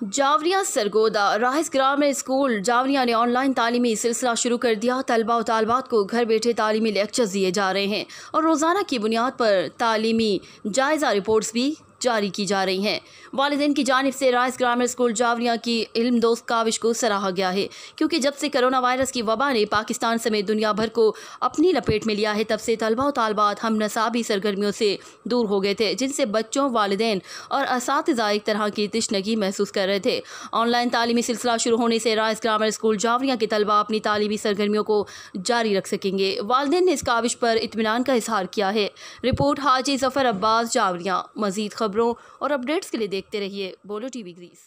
Javeria Sargodha rice grammar school Javeria ने online तालीमी सिलसिला शुरू कर दिया। तलबा और तालबात को घर बैठे तालीमी लेक्चर्स दिए जा रहे हैं और रोज़ाना की बुनियाद पर तालीमी जायज़ा रिपोर्ट्स भी जारी की जा रही हैं। वालिदैन की जानिब से राइस ग्रामर स्कूल जावरिया की इल्म दोस्त काविश को सराहा गया है, क्योंकि जब से कोरोना वायरस की वबा ने पाकिस्तान समेत दुनिया भर को अपनी लपेट में लिया है, तब से तलबा और तालबात हम नसाबी सरगर्मियों से दूर हो गए थे, जिनसे बच्चों, वालिदैन और असातिज़ा एक तरह की तिश्नगी महसूस कर रहे थे। ऑनलाइन तालीमी सिलसिला शुरू होने से राइस ग्रामर स्कूल जावरिया के तलबा अपनी तालीमी सरगर्मियों को जारी रख सकेंगे। वालिदैन ने इस काविश पर इत्मीनान का इजहार किया है। रिपोर्ट हाजी जफर अब्बास, जावरिया। मजीद खबरों और अपडेट्स के लिए देखते रहिए बोलो टीवी ग्रीस।